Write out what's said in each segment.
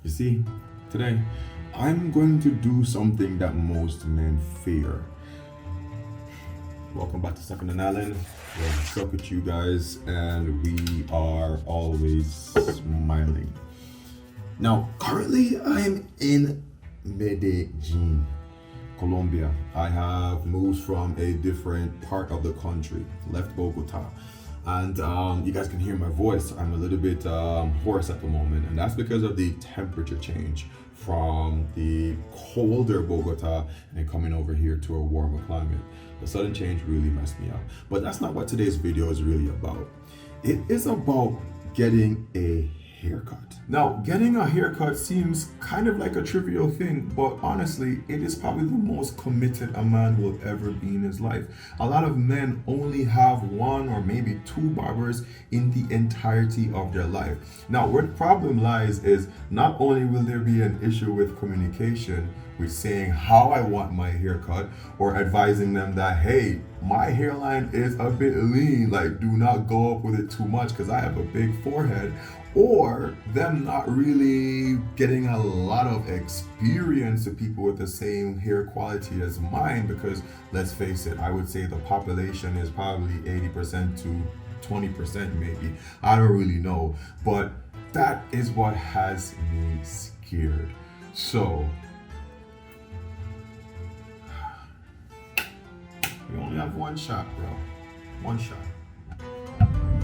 You see, today I'm going to do something that most men fear. Welcome back to Second and Island. We're stuck with you guys, and we are always smiling. Now, currently, I'm in Medellin, Colombia. I have moved from a different part of the country, left Bogota. And you guys can hear my voice. I'm a little bit hoarse at the moment, and that's because of the temperature change from the colder Bogota and coming over here to a warmer climate. The sudden change really messed me up. But that's not what today's video is really about. It is about getting a haircut. Now, getting a haircut seems kind of like a trivial thing, but honestly, it is probably the most committed a man will ever be in his life. A lot of men only have one or maybe two barbers in the entirety of their life. Now, where the problem lies is not only will there be an issue with communication, with saying how I want my haircut, or advising them that, hey, my hairline is a bit lean, like do not go up with it too much because I have a big forehead, or them not really getting a lot of experience to people with the same hair quality as mine, because let's face it, I would say the population is probably 80% to 20% maybe. I don't really know, but that is what has me scared. So we only have one shot, bro. One shot.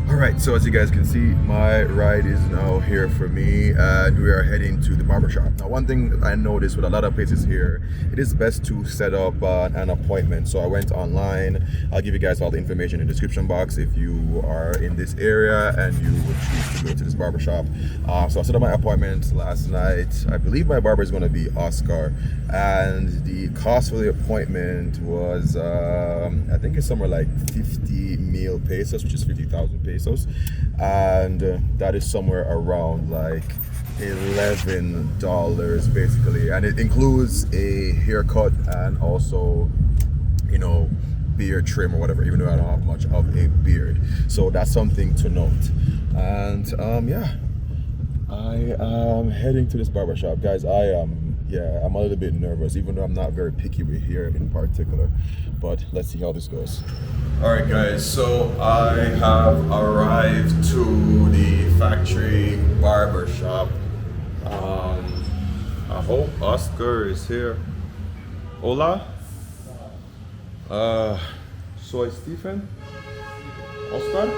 All right, so as you guys can see, my ride is now here for me, and we are heading to the barbershop. Now, one thing I noticed with a lot of places here, it is best to set up an appointment. So I went online. I'll give you guys all the information in the description box if you are in this area and you would choose to go to this barbershop. So I set up my appointment last night. I believe my barber is going to be Oscar, and the cost for the appointment was, I think it's somewhere like 50 mil pesos, which is 50,000 pesos. And that is somewhere around like $11 basically, and it includes a haircut and also, you know, beard trim or whatever, even though I don't have much of a beard. So that's something to note. And yeah, I am heading to this barbershop, guys. I'm a little bit nervous, even though I'm not very picky with hair in particular, but let's see how this goes. All right, guys, so I have arrived to the factory barbershop. I hope Oscar is here. Hola? Soy Stephen? Oscar?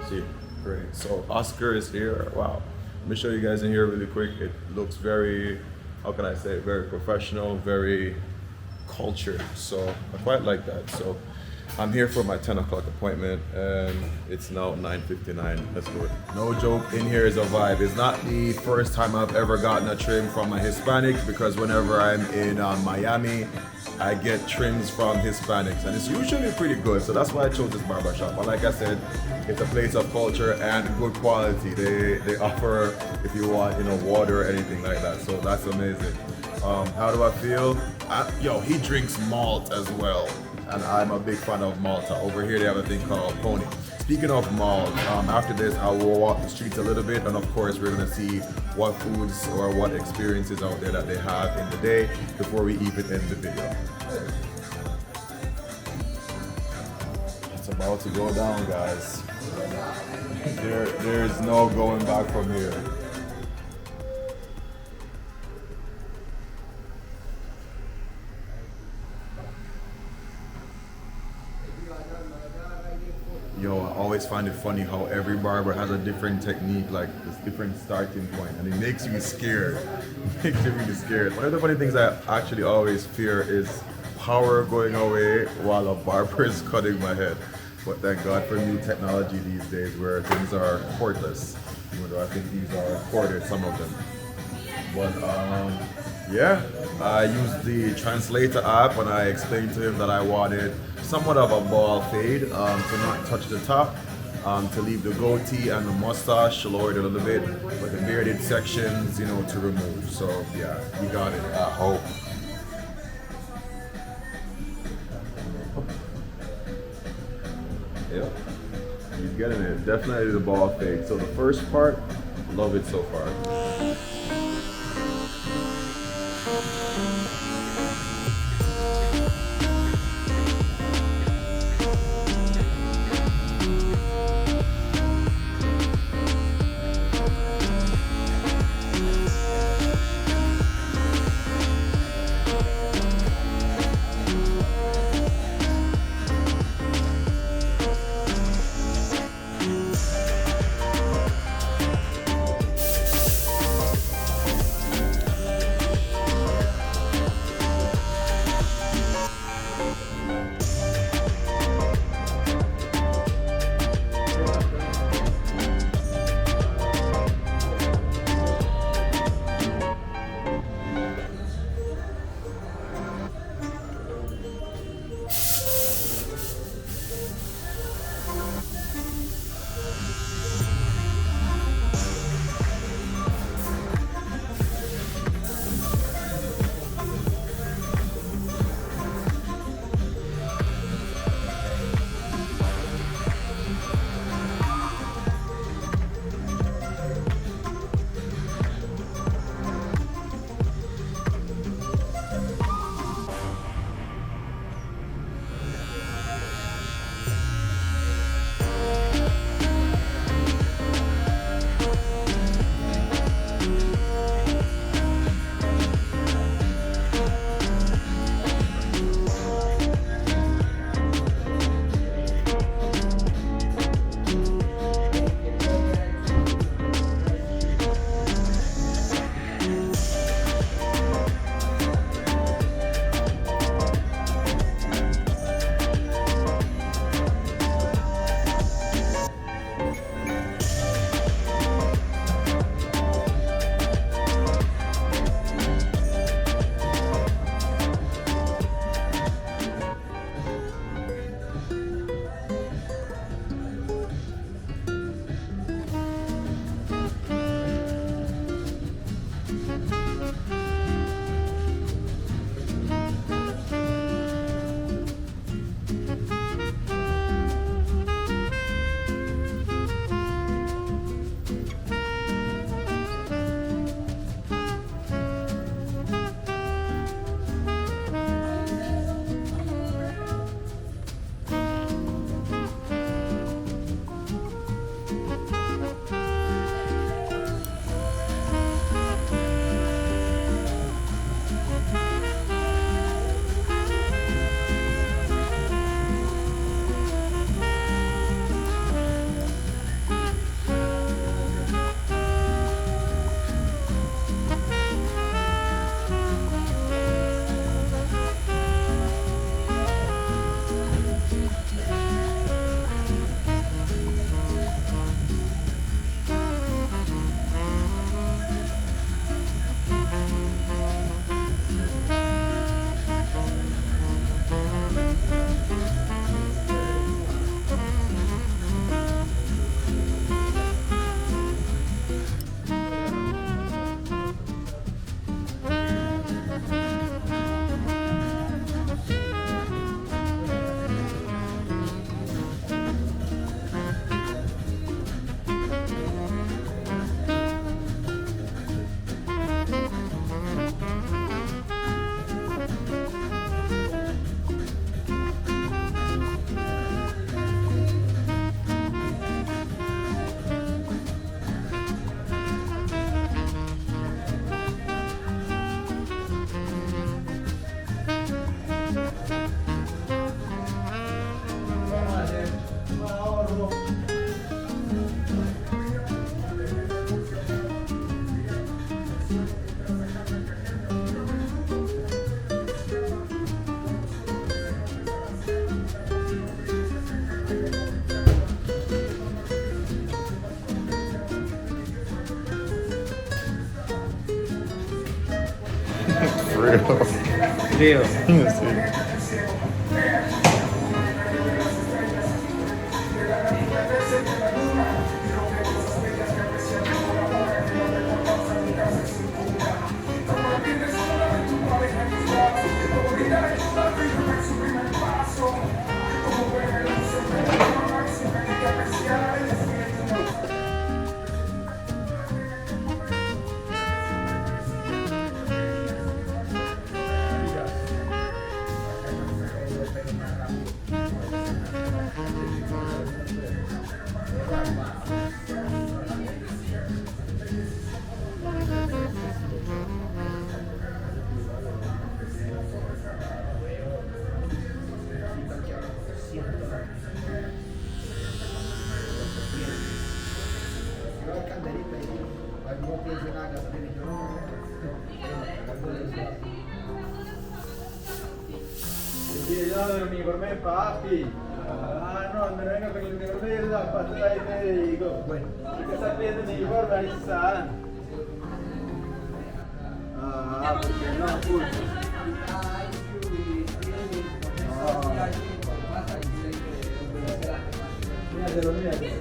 See, great. So Oscar is here. Wow. Let me show you guys in here really quick. It looks very, how can I say, very professional, very cultured. So I quite like that. So I'm here for my 10 o'clock appointment, and it's now 9:59. Let's do it. No joke, in here is a vibe. It's not the first time I've ever gotten a trim from a Hispanic, because whenever I'm in Miami, I get trims from Hispanics, and it's usually pretty good. So that's why I chose this barbershop. But like I said, it's a place of culture and good quality. They offer, if you want, you know, water or anything like that. So that's amazing. How do I feel? Yo, he drinks malt as well, and I'm a big fan of Malta. Over here they have a thing called Pony. Speaking of malt, after this I will walk the streets a little bit, and of course we're gonna see what foods or what experiences out there that they have in the day before we even end the video. It's about to go down, guys. There's no going back from here. Yo, I always find it funny how every barber has a different technique, like this different starting point, and it makes me scared. It makes me really scared. One of the funny things I actually always fear is power going away while a barber is cutting my head. But thank God for new technology these days where things are cordless, even though I think these are corded, some of them. But yeah, I used the translator app when I explained to him that I wanted somewhat of a bald fade, to not touch the top, to leave the goatee and the mustache lowered a little bit, but the bearded sections, you know, to remove. So yeah, we got it, I hope. Yep, he's getting it. Definitely the bald fade. So the first part, Love it so far. Real. del uniforme de papi. Ah, no, me venga con el uniforme de la pasta ahí le digo. Bueno, ¿qué está pidiendo el uniforme? Ahí está. Ah, porque no, puto. Míraselo, míraselo.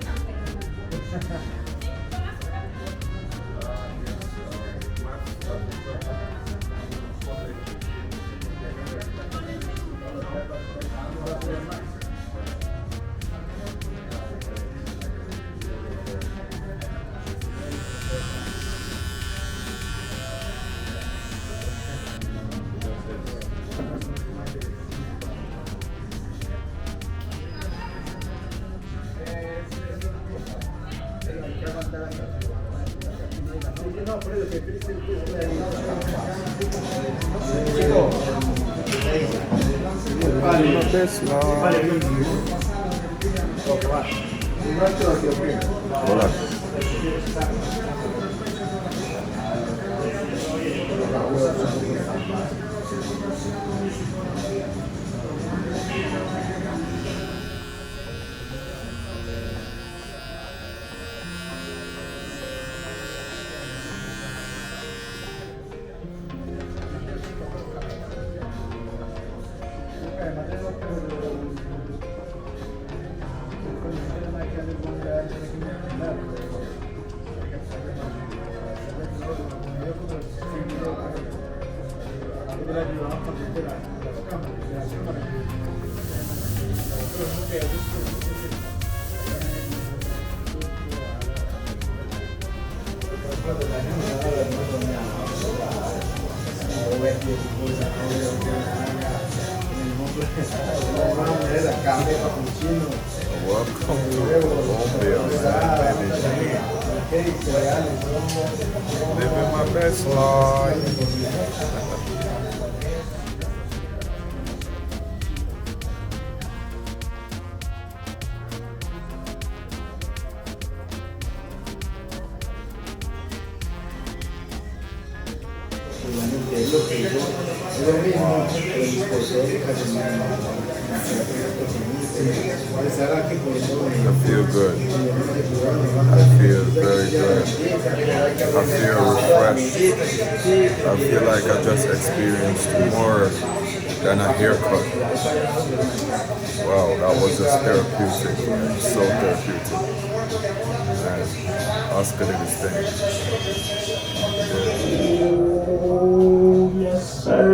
Hola. Welcome to Colombia, Medellin. Living my best life. I feel good. I feel very good. I feel refreshed. I feel like I just experienced more than a haircut. Wow, that was just therapeutic. So therapeutic. And Oscar did his thing. Yes, sir.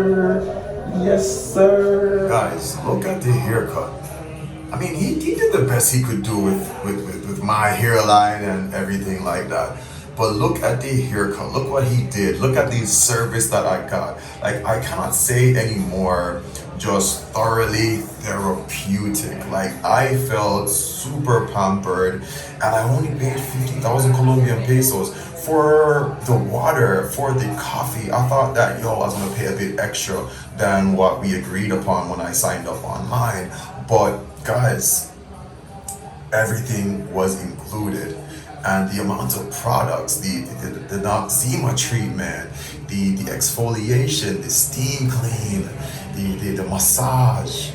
Yes, sir. Guys, look at the haircut. I mean, he did the best he could do with my hairline and everything like that. But look at the haircut. Look what he did. Look at the service that I got. Like, I cannot say anymore. Just thoroughly therapeutic. Like, I felt super pampered, and I only paid 50,000 Colombian pesos for the water, for the coffee. I thought that, I was gonna pay a bit extra than what we agreed upon when I signed up online. But guys, everything was included, and the amount of products, the Noxzema treatment, the exfoliation, the steam clean, the massage.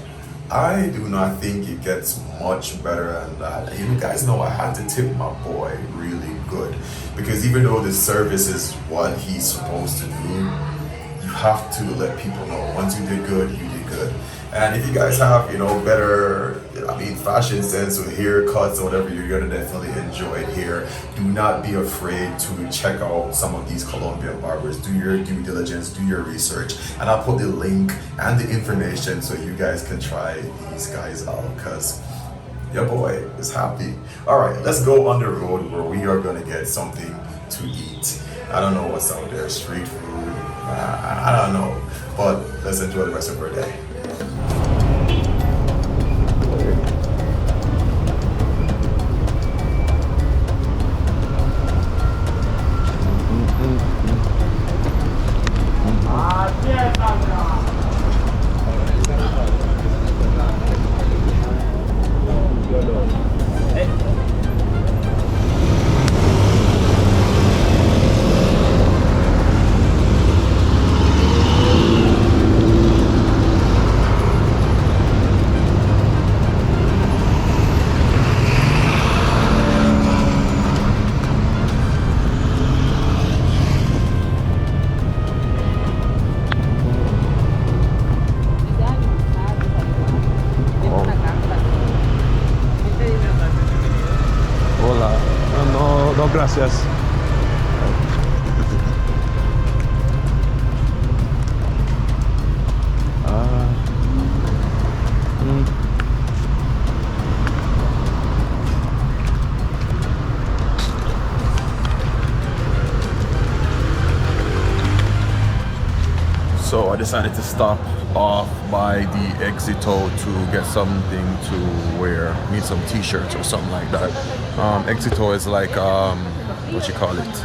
I do not think it gets much better than that. You guys know I had to tip my boy really good, because even though the service is what he's supposed to do, you have to let people know once you did good, you did good. And if you guys have, better, fashion sense or haircuts or whatever, you're gonna definitely enjoy it here. Do not be afraid to check out some of these Colombian barbers. Do your due diligence, do your research, and I'll put the link and the information so you guys can try these guys out, because your boy is happy. All right, let's go on the road where we are gonna get something to eat. I don't know what's out there, street food, I don't know, but let's enjoy the rest of our day. So I decided to stop off by the Exito to get something to wear. Need some t-shirts or something like that. Exito is like, what you call it?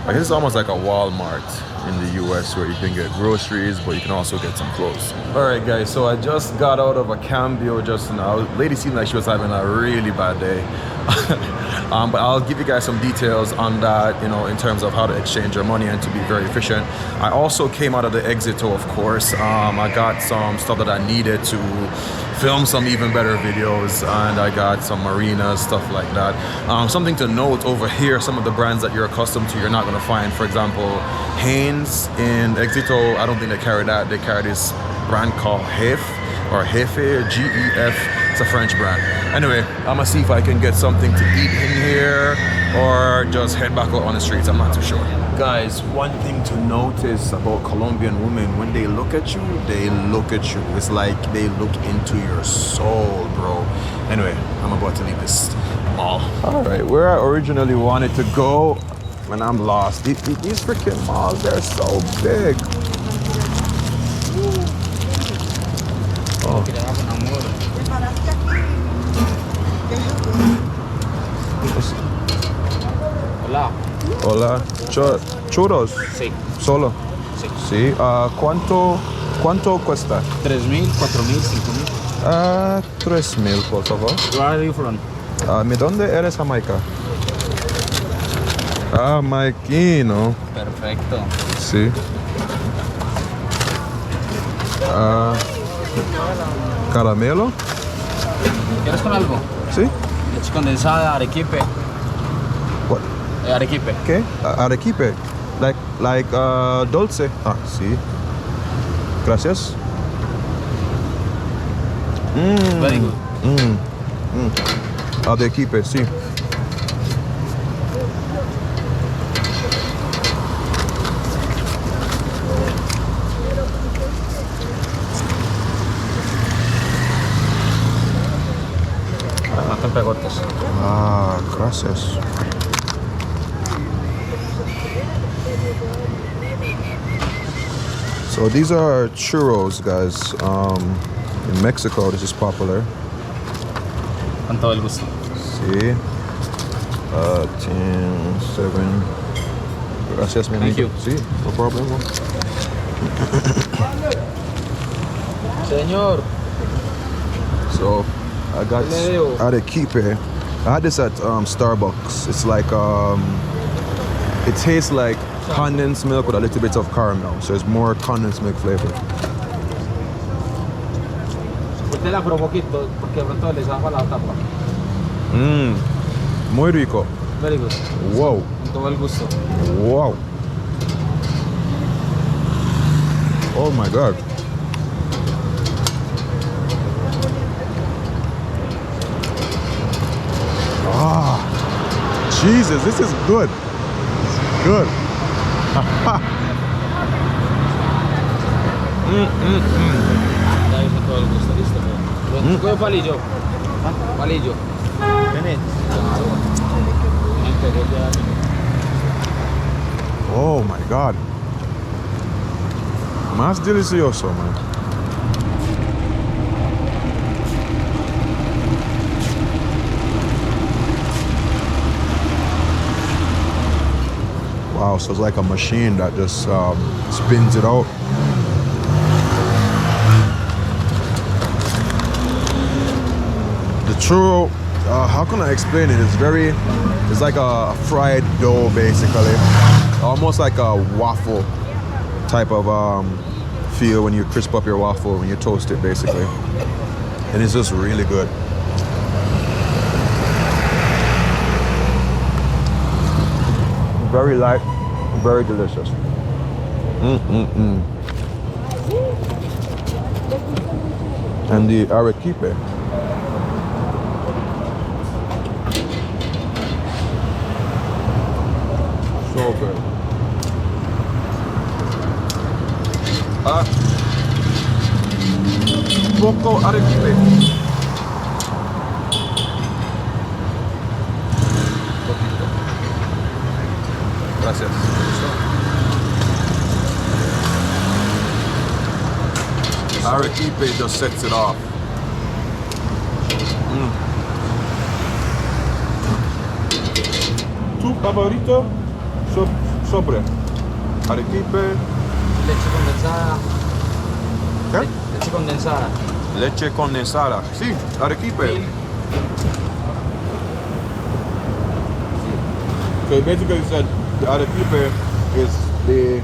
I guess it's almost like a Walmart in the US where you can get groceries, but you can also get some clothes. Alright guys, so I just got out of a cambio just now. Lady seemed like she was having a really bad day. But I'll give you guys some details on that, you know, in terms of how to exchange your money and to be very efficient. I also came out of the Exito, of course. I got some stuff that I needed to film some even better videos, and I got some marinas, stuff like that. Something to note over here, some of the brands that you're accustomed to, you're not going to find. For example, Hanes in Exito, I don't think they carry that. They carry this brand called Hef or Hefe, G-E-F. It's a French brand. Anyway, I'm gonna see if I can get something to eat in here or just head back out on the streets. I'm not too sure. Guys, one thing to notice about Colombian women, when they look at you, they look at you. It's like they look into your soul, bro. Anyway, I'm about to leave this mall. All right, where I originally wanted to go when I'm lost. These freaking malls, they're so big. Oh. Hola. Hola, churros. Sí. Solo. Sí. Sí. ¿Cuánto cuesta? 3,000, 4,000, 5,000. 3,000, por favor. Where are you from? ¿De dónde eres, Jamaica? Jamaiquino. Perfecto. Sí. ¿Caramelo? ¿Quieres con algo? Sí. Leche condensada, arequipe. What? Arequipe. ¿Qué? Arequipe. Like dulce. Sí. Gracias. Very good. Arequipe, sí. No te pegotes. Gracias. So these are churros, guys. In Mexico, this is popular. Con todo el gusto. Sí. 10, 7. Gracias, mi Thank amigo. you. Sí, no problem. Señor. So I got Leo. arequipe. I had this at Starbucks. It's like it tastes like condensed milk with a little bit of caramel. So it's more condensed milk flavor. Usted la probó poquito porque pronto le zafa la tapa. Muy rico. Very good. Wow. Con todo el gusto. Wow. Oh my God. Jesus, this is good. It's good. Ya con todo el gusto, listo. Coge palillo. Palillo. Ven. Oh my God. Más delicioso, man. Wow, so it's like a machine that just spins it out. The churro, how can I explain it? It's like a fried dough basically. Almost like a waffle type of feel when you crisp up your waffle, when you toast it basically. And it's just really good. Very light, very delicious. And the arequipe. So good. Poco arequipe. Poquito. Gracias. arequipe just sets it off. Tu favorito sobre arequipe. Leche condensada. ¿Qué? Leche condensada. Leche condensada. Sí, arequipe. So basically you said the arequipe is the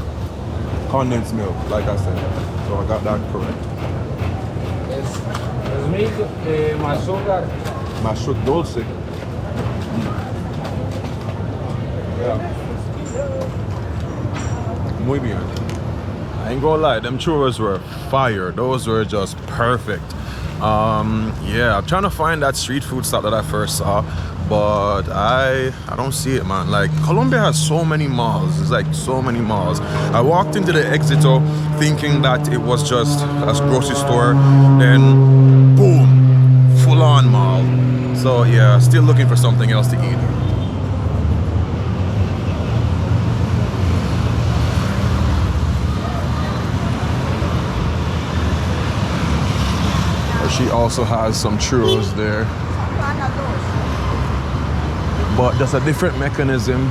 condensed milk, like I said. So I got that correct. Es milk más azúcar. Más dulce. Yeah. Muy bien. I ain't gonna lie, them churros were fire. Those were just perfect. Yeah, I'm trying to find that street food stop that I first saw, but I don't see it, man. Like, Colombia has so many malls. It's like so many malls. I walked into the Exito thinking that it was just a grocery store, then boom, full-on mall. So yeah, still looking for something else to eat. She also has some churros there, but that's a different mechanism.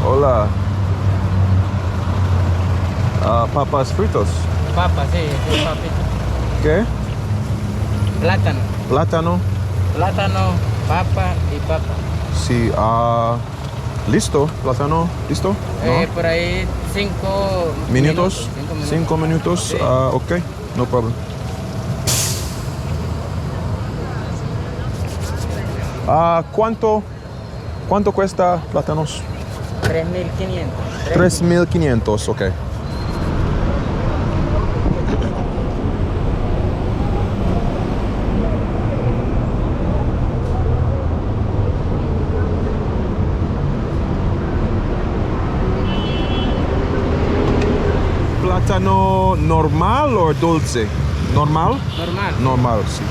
Hola. Papas fritos. Papa, sí, sí, papito. ¿Qué? Plátano. Plátano. Plátano, papa y papa. Sí, listo, plátano, listo. ¿No? Por ahí 5 Minutos. 5 minutos. 5 minutos. Sí. Ok, no problem. ¿Cuánto cuesta plátanos? 3.500. 3.500, ok. Plátano normal o dulce? Normal? Normal. Normal, sí.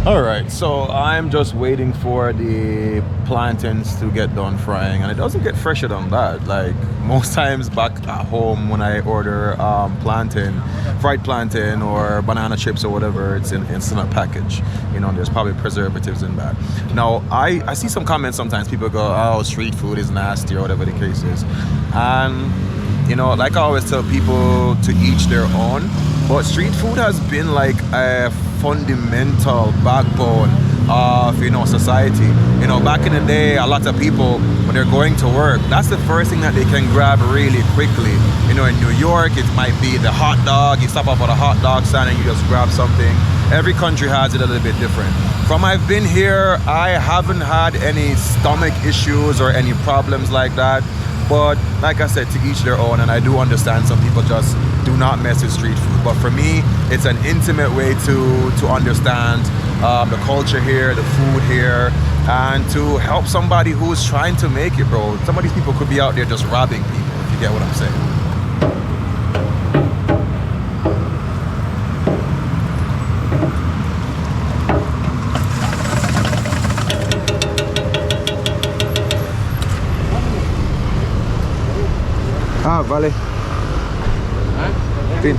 All right, so I'm just waiting for the plantains to get done frying, and it doesn't get fresher than that. Like most times back at home when I order fried plantain or banana chips or whatever, it's in a package. You know, there's probably preservatives in that. Now, I see some comments sometimes, people go, oh, street food is nasty or whatever the case is. And, you know, like I always tell people, to each their own, but street food has been like a fundamental backbone of, you know, society. You know, back in the day, a lot of people, when they're going to work, that's the first thing that they can grab really quickly. You know, in New York, it might be the hot dog. You stop off at a hot dog stand and you just grab something. Every country has it a little bit different. From I've been here, I haven't had any stomach issues or any problems like that. But like I said, to each their own, and I do understand some people just do not mess with street food. But for me, it's an intimate way to understand the culture here, the food here, and to help somebody who's trying to make it, bro. Some of these people could be out there just robbing people, if you get what I'm saying. Vale. Fin.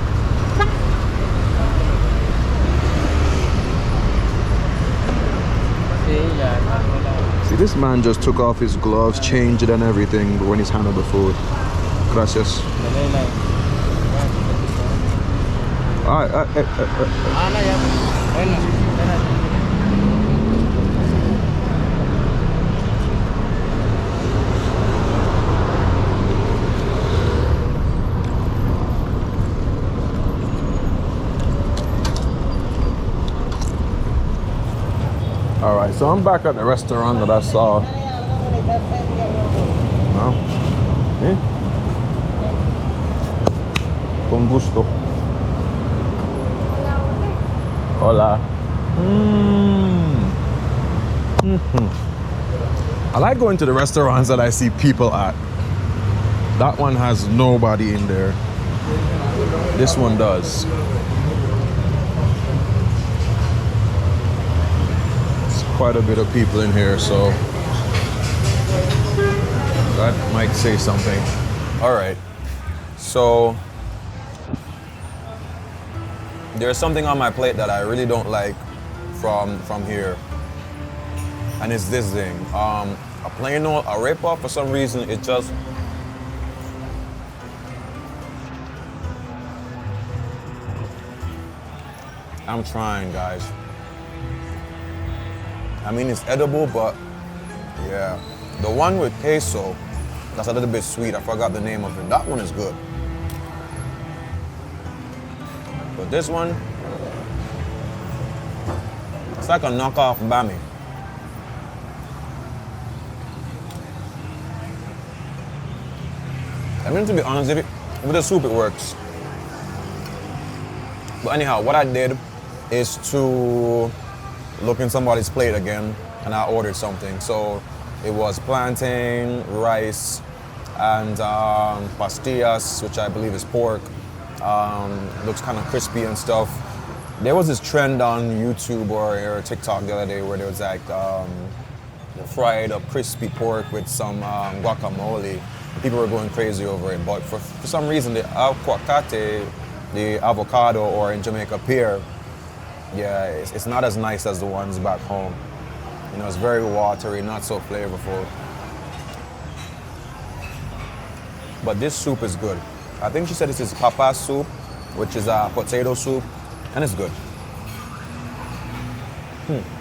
See, this man just took off his gloves, changed it and everything when he's handled the food. Gracias. All right, so I'm back at the restaurant that I saw. No? ¿Eh? Con gusto. Hola. I like going to the restaurants that I see people at. That one has nobody in there. This one does. It's quite a bit of people in here, so that might say something. All right, so there's something on my plate that I really don't like from here, and it's this thing. A plain old arepa, for some reason, it just I'm trying, guys. I mean, it's edible, but yeah. The one with queso, that's a little bit sweet. I forgot the name of it. That one is good. But this one, it's like a knockoff bami. I mean, to be honest with the soup, it works. But anyhow, what I did is to look in somebody's plate again, and I ordered something. So it was plantain, rice, and pastillas, which I believe is pork. Looks kind of crispy and stuff. There was this trend on YouTube or TikTok the other day where there was like fried up crispy pork with some guacamole. People were going crazy over it, but for some reason the aguacate, the avocado, or in Jamaica pear, yeah, it's not as nice as the ones back home. You know, it's very watery, not so flavorful. But this soup is good. I think she said this is papa soup, which is a potato soup, and it's good.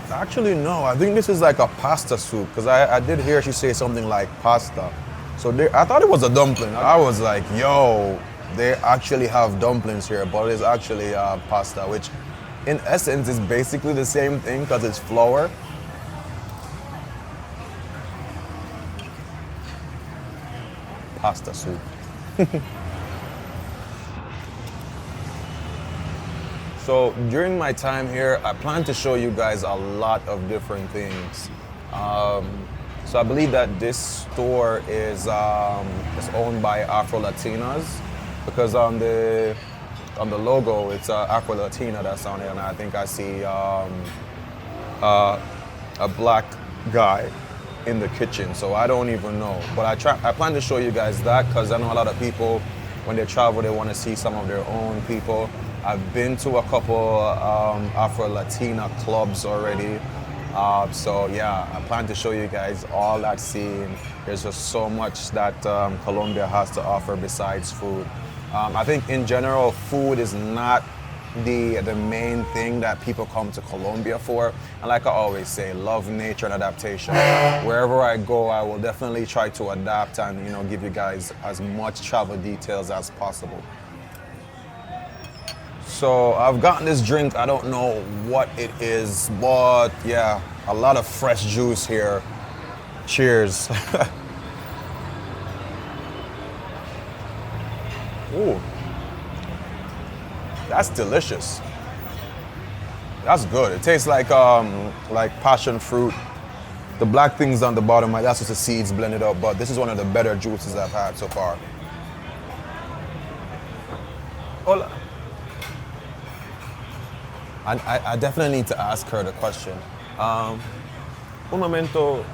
Actually, no, I think this is like a pasta soup, because I did hear she say something like pasta. So I thought it was a dumpling. I was like, yo, they actually have dumplings here, but it's actually pasta, which in essence is basically the same thing because it's flour. Pasta soup. So during my time here, I plan to show you guys a lot of different things. So I believe that this store is owned by Afro Latinas, because on the logo it's Afro Latina that's on it, and I think I see a black guy in the kitchen. So I don't even know, but I plan to show you guys that because I know a lot of people when they travel they want to see some of their own people. I've been to a couple Afro Latina clubs already. So yeah, I plan to show you guys all that scene. There's just so much that Colombia has to offer besides food. I think in general, food is not the main thing that people come to Colombia for. And like I always say, love, nature, and adaptation. Wherever I go, I will definitely try to adapt and give you guys as much travel details as possible. So I've gotten this drink, I don't know what it is, but yeah, a lot of fresh juice here. Cheers. Ooh, that's delicious. That's good. It tastes like passion fruit. The black things on the bottom, that's just the seeds blended up, but this is one of the better juices I've had so far. Hola. I definitely need to ask her the question. Un momento.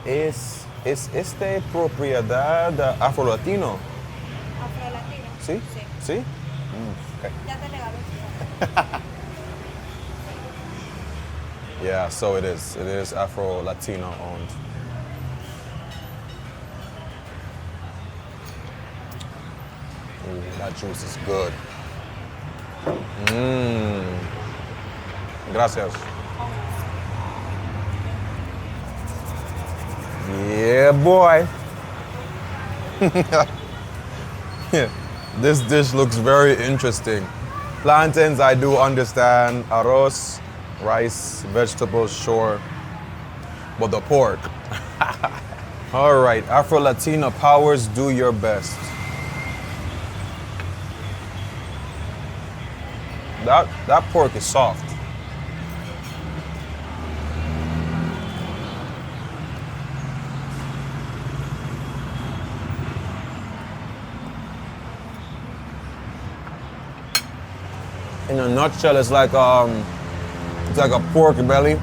¿Es este propiedad afro-latino? Afro-latino. ¿Sí? Sí. ¿Sí? Okay. Ya te regalo. Yeah, so it is. It is Afro-Latino owned. Ooh, that juice is good. Gracias. Yeah, boy. This dish looks very interesting. Plantains, I do understand. Arroz, rice, vegetables, sure. But the pork. All right, Afro-Latina powers, do your best. That pork is soft. In a nutshell, it's like a pork belly.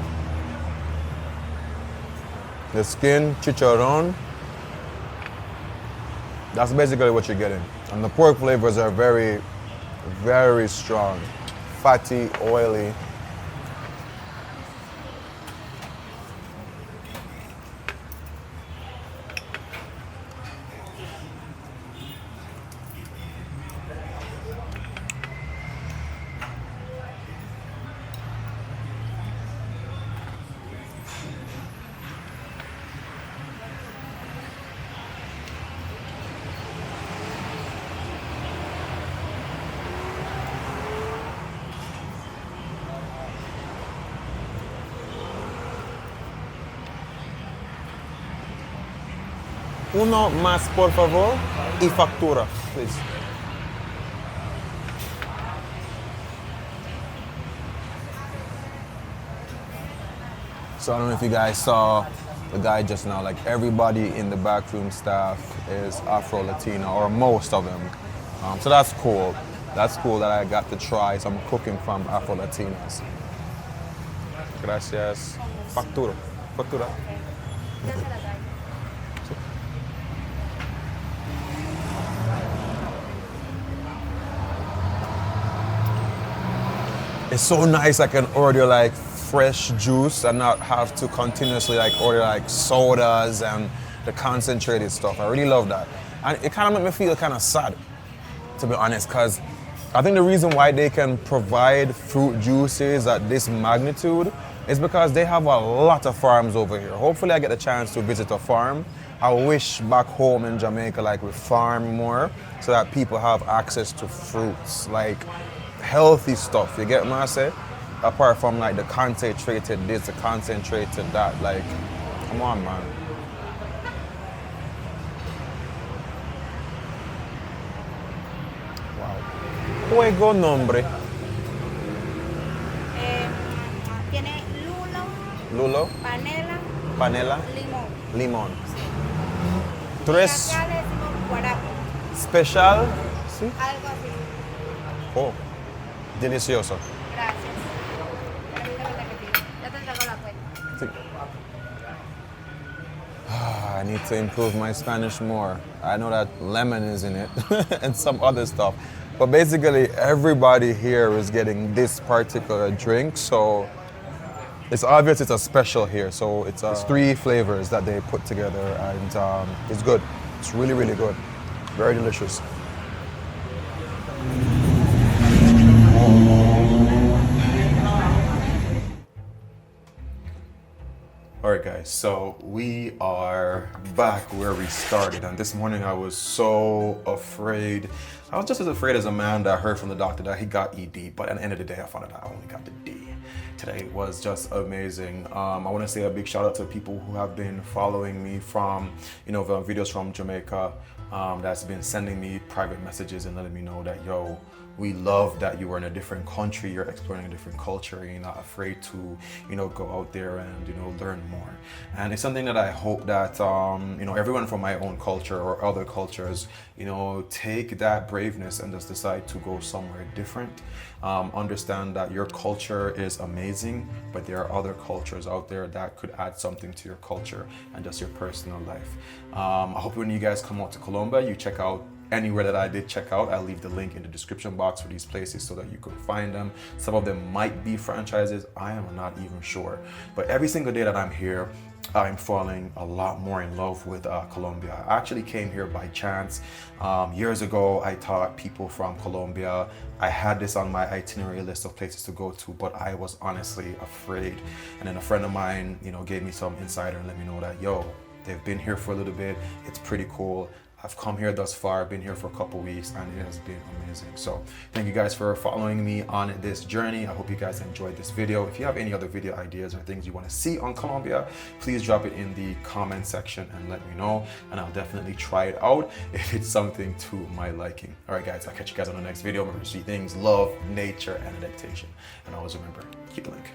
The skin, chicharron. That's basically what you're getting. And the pork flavors are very, very strong. Fatty, oily. Uno más, por favor, y factura, please. So I don't know if you guys saw the guy just now, like everybody in the backroom staff is Afro-Latino, or most of them. So that's cool. That's cool that I got to try some cooking from Afro-Latinas. Gracias. Factura. Factura. Ya se la traigo. It's so nice I can order like fresh juice and not have to continuously like order like sodas and the concentrated stuff. I really love that. And it kind of made me feel kind of sad, to be honest, because I think the reason why they can provide fruit juices at this magnitude is because they have a lot of farms over here. Hopefully I get the chance to visit a farm. I wish back home in Jamaica like we farm more so that people have access to fruits, like healthy stuff, you get what I say? Apart from like the concentrated this, the concentrated that, like, come on, man. Wow. Juego nombre. Tiene lulo, Lulo, panela, panela, limón. limón. Y Tres acá le decimos guarapo, special. Sí. algo así. Oh, delicioso. Gracias. Permítame repetir. Ya te traigo la cuenta. Sí. I need to improve my Spanish more. I know that lemon is in it and some other stuff. But basically, everybody here is getting this particular drink, so it's obvious it's a special here. So it's 3 flavors that they put together, and it's good. It's really, really good. Very delicious. All right, guys, so we are back where we started, and this morning I was so afraid. I was just as afraid as a man that heard from the doctor that he got ED, but at the end of the day, I found out I only got the D. Today was just amazing. I want to say a big shout out to people who have been following me from, the videos from Jamaica, that's been sending me private messages and letting me know that, yo, we love that you are in a different country, you're exploring a different culture, you're not afraid to, go out there and, learn more. And it's something that I hope that, everyone from my own culture or other cultures, take that braveness and just decide to go somewhere different. Understand that your culture is amazing, but there are other cultures out there that could add something to your culture and just your personal life. I hope when you guys come out to Colombia, you check out anywhere that I did check out. I'll leave the link in the description box for these places so that you can find them. Some of them might be franchises, I am not even sure. But every single day that I'm here, I'm falling a lot more in love with Colombia. I actually came here by chance. Years ago, I taught people from Colombia. I had this on my itinerary list of places to go to, but I was honestly afraid. And then a friend of mine, gave me some insider and let me know that, yo, they've been here for a little bit. It's pretty cool. I've come here thus far, been here for a couple weeks, and it has been amazing. So thank you guys for following me on this journey. I hope you guys enjoyed this video. If you have any other video ideas or things you want to see on Colombia, please drop it in the comment section and let me know, and I'll definitely try it out if it's something to my liking. All right, guys, I'll catch you guys on the next video. Remember to see things, love, nature, and adaptation. And always remember, keep the link.